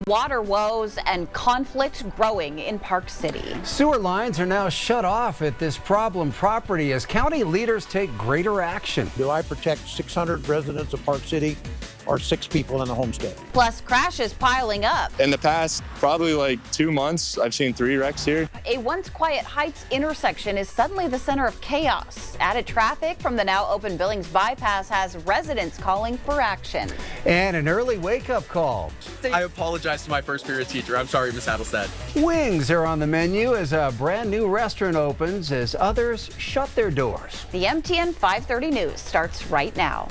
Water woes and conflict growing in Park City. Sewer lines are now shut off at this problem property as county leaders take greater action. Do I protect 600 residents of Park City or 6 people in the homestead? Plus, crashes piling up. In the past, probably like 2 months, I've seen 3 wrecks here. A once quiet Heights intersection is suddenly the center of chaos. Added traffic from the now open Billings bypass has residents calling for action. And an early wake-up call. I apologize to my first period teacher. I'm sorry, Miss Adelstead. Wings are on the menu as a brand new restaurant opens as others shut their doors. The MTN 530 News starts right now.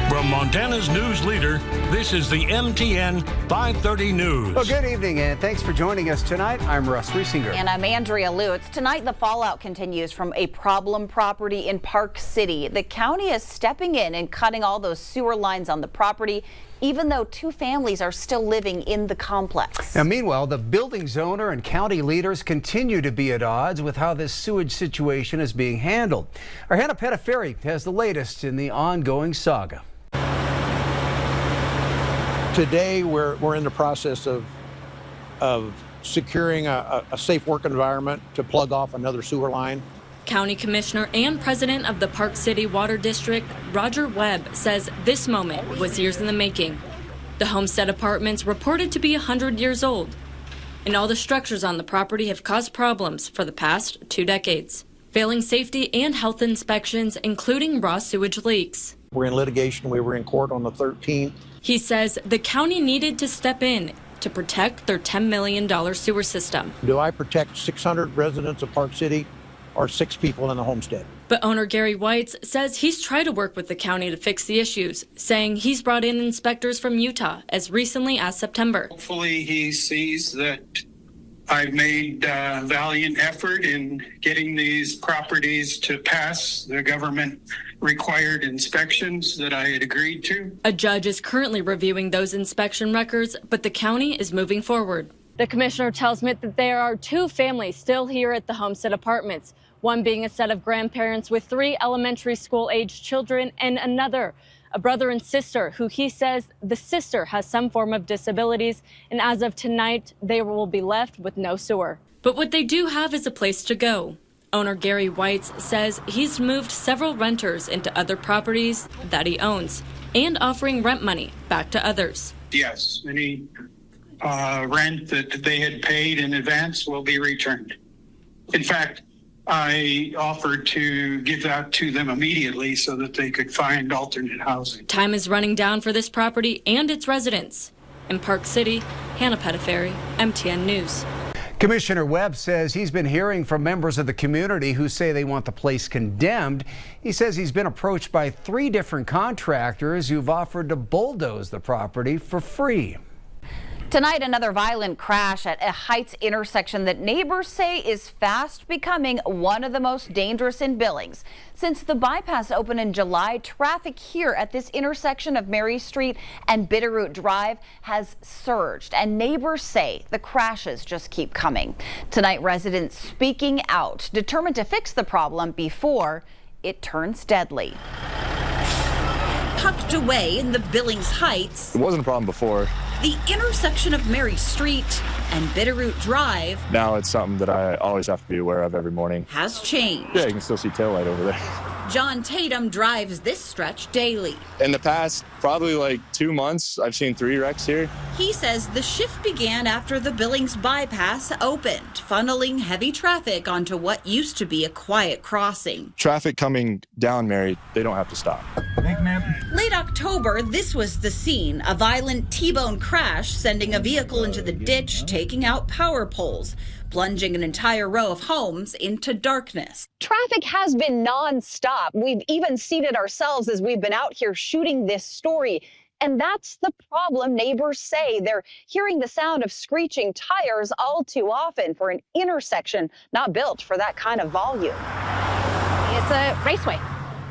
From Montana's news leader, this is the MTN 530 News. Well, good evening and thanks for joining us tonight. I'm Russ Riesinger. And I'm Andrea Lutz. Tonight, the fallout continues from a problem property in Park City. The county is stepping in and cutting all those sewer lines on the property, even though 2 families are still living in the complex. Now, meanwhile, the building's owner and county leaders continue to be at odds with how this sewage situation is being handled. Our Hannah Pettiferi has the latest in the ongoing saga. Today, we're in the process of securing a safe work environment to plug off another sewer line. County Commissioner and President of the Park City Water District, Roger Webb, says this moment was years in the making. The homestead apartments reported to be 100 years old, and all the structures on the property have caused problems for the past 2 decades, failing safety and health inspections, including raw sewage leaks. We're in litigation. We were in court on the 13th. He says the county needed to step in to protect their $10 million sewer system. Do I protect 600 residents of Park City or 6 people in the homestead? But owner Gary Whites says he's tried to work with the county to fix the issues, saying he's brought in inspectors from Utah as recently as September. Hopefully he sees that I've made a valiant effort in getting these properties to pass the government required inspections that I had agreed to. A judge is currently reviewing those inspection records, but the county is moving forward. The commissioner tells me that there are 2 families still here at the homestead apartments, one being a set of grandparents with 3 elementary school-aged children and another, a brother and sister who he says the sister has some form of disabilities, and as of tonight, they will be left with no sewer. But what they do have is a place to go. Owner Gary Whites says he's moved several renters into other properties that he owns and offering rent money back to others. Yes, any rent that they had paid in advance will be returned. In fact, I offered to give that to them immediately so that they could find alternate housing. Time is running down for this property and its residents. In Park City, Hannah Pettiferi, MTN News. Commissioner Webb says he's been hearing from members of the community who say they want the place condemned. He says he's been approached by 3 different contractors who've offered to bulldoze the property for free. Tonight, another violent crash at a Heights intersection that neighbors say is fast becoming one of the most dangerous in Billings. Since the bypass opened in July, traffic here at this intersection of Mary Street and Bitterroot Drive has surged, and neighbors say the crashes just keep coming. Tonight, residents speaking out, determined to fix the problem before it turns deadly. Tucked away in the Billings Heights, It wasn't a problem before. the intersection of Mary Street and Bitterroot Drive Now it's something that I always have to be aware of every morning. has changed. Yeah, you can still see taillight over there. John Tatum drives this stretch daily. In the past, probably like 2 months, I've seen 3 wrecks here. He says the shift began after the Billings bypass opened, funneling heavy traffic onto what used to be a quiet crossing. Traffic coming down Mary, they don't have to stop. Late October, this was the scene, a violent T-bone crash sending a vehicle into the ditch, taking out power poles, plunging an entire row of homes into darkness. Traffic has been nonstop. We've even seen it ourselves as we've been out here shooting this story. And that's the problem, neighbors say. They're hearing the sound of screeching tires all too often for an intersection not built for that kind of volume. It's a raceway.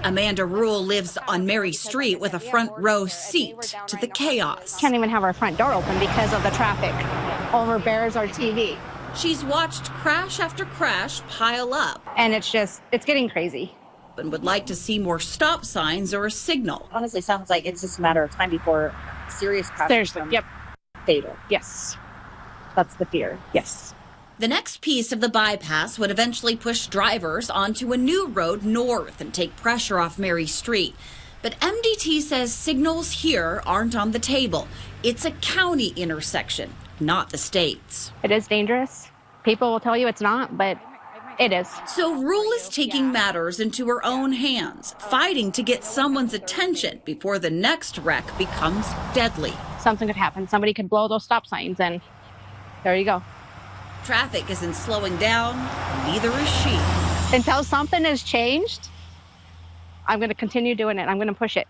Amanda Rule lives on Mary Street with a front row seat to the chaos. Can't even have our front door open because of the traffic. Overbears our TV. She's watched crash after crash pile up. And it's getting crazy. And would like to see more stop signs or a signal. Honestly, sounds like it's just a matter of time before serious crashes. Seriously, yep. fatal. Yes. That's the fear. Yes. The next piece of the bypass would eventually push drivers onto a new road north and take pressure off Mary Street. But MDT says signals here aren't on the table. It's a county intersection, not the state's. It is dangerous. People will tell you it's not, but it is. So Rule is taking matters into her own hands, fighting to get someone's attention before the next wreck becomes deadly. Something could happen. Somebody could blow those stop signs, and there you go. Traffic isn't slowing down, neither is she. Until something has changed, I'm going to continue doing it. I'm going to push it.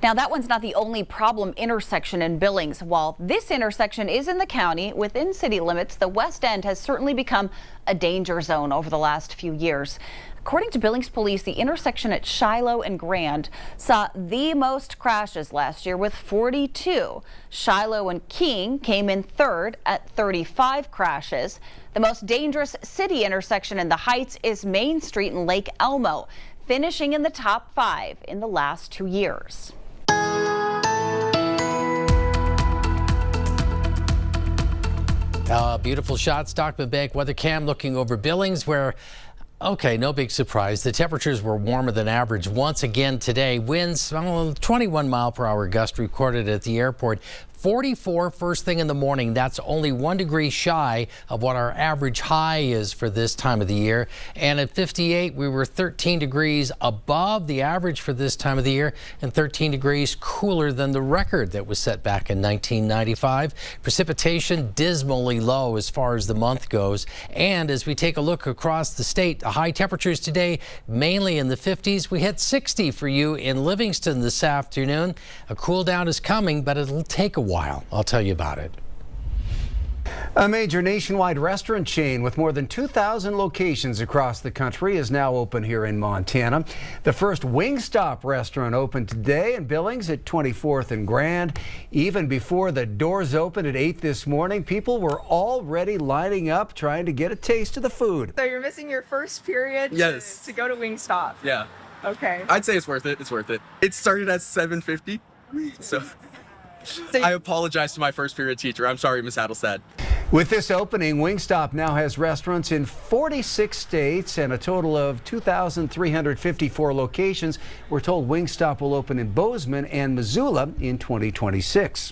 Now, that one's not the only problem intersection in Billings. While this intersection is in the county within city limits, the West End has certainly become a danger zone over the last few years. According to Billings police, the intersection at Shiloh and Grand saw the most crashes last year with 42. Shiloh and King came in third at 35 crashes. The most dangerous city intersection in the Heights is Main Street in Lake Elmo, finishing in the top 5 in the last 2 years. Beautiful shot. Stockman Bank weather cam looking over Billings where, okay, no big surprise. The temperatures were warmer than average once again today. Winds, 21 mile per hour gust recorded at the airport. 44 first thing in the morning. That's only 1 degree shy of what our average high is for this time of the year. And at 58, we were 13 degrees above the average for this time of the year and 13 degrees cooler than the record that was set back in 1995. Precipitation dismally low as far as the month goes. And as we take a look across the state, the high temperatures today mainly in the 50s. We hit 60 for you in Livingston this afternoon. A cool down is coming, but it'll take a while. I'll tell you about it. A major nationwide restaurant chain with more than 2,000 locations across the country is now open here in Montana. The first Wingstop restaurant opened today in Billings at 24th and Grand. Even before the doors opened at 8 this morning, people were already lining up trying to get a taste of the food. So you're missing your first period Yes. to go to Wingstop? Yeah. Okay. I'd say it's worth it. It's worth it. It started at 7:50, so I apologize to my first period teacher. I'm sorry, Miss Adelstad. With this opening, Wingstop now has restaurants in 46 states and a total of 2,354 locations. We're told Wingstop will open in Bozeman and Missoula in 2026.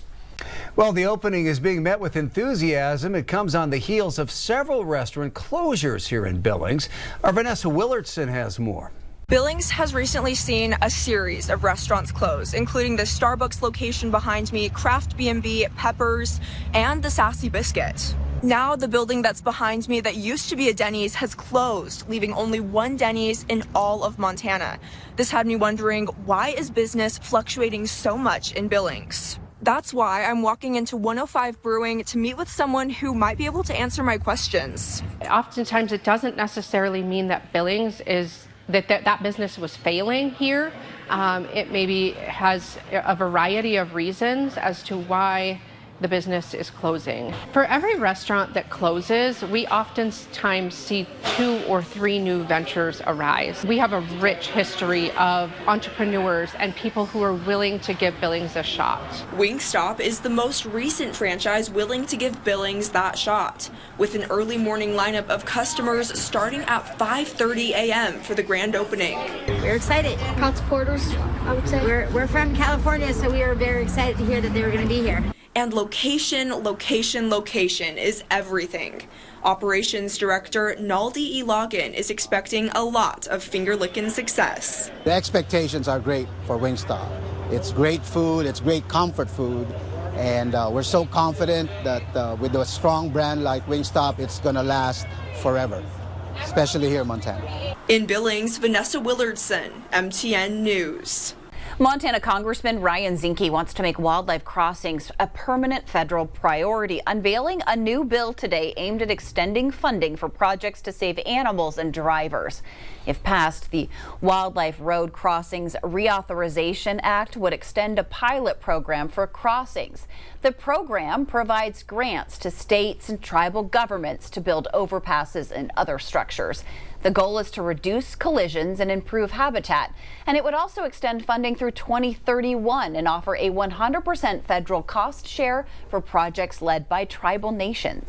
Well, the opening is being met with enthusiasm. It comes on the heels of several restaurant closures here in Billings. Our Vanessa Willardson has more. Billings has recently seen a series of restaurants close, including the Starbucks location behind me, Craft B&B, Peppers, and the Sassy Biscuit. Now the building that's behind me that used to be a Denny's has closed, leaving only one Denny's in all of Montana. This had me wondering, why is business fluctuating so much in Billings? That's why I'm walking into 105 Brewing to meet with someone who might be able to answer my questions. Oftentimes it doesn't necessarily mean that Billings is that business was failing here. It maybe has a variety of reasons as to why the business is closing. For every restaurant that closes, we oftentimes see 2 or 3 new ventures arise. We have a rich history of entrepreneurs and people who are willing to give Billings a shot. Wingstop is the most recent franchise willing to give Billings that shot, with an early morning lineup of customers starting at 5:30 a.m. for the grand opening. We're excited. Proud supporters, I would say. We're from California, so we are very excited to hear that they were going to be here. And location is everything. Operations Director Naldi E. Logan is expecting a lot of finger-licking success. The expectations are great for Wingstop. It's great food, it's great comfort food, and we're so confident that with a strong brand like Wingstop, it's going to last forever, especially here in Montana. In Billings, Vanessa Willardson, MTN News. Montana Congressman Ryan Zinke wants to make wildlife crossings a permanent federal priority, unveiling a new bill today aimed at extending funding for projects to save animals and drivers. If passed, the Wildlife Road Crossings Reauthorization Act would extend a pilot program for crossings. The program provides grants to states and tribal governments to build overpasses and other structures. The goal is to reduce collisions and improve habitat, and it would also extend funding through 2031 and offer a 100% federal cost share for projects led by tribal nations.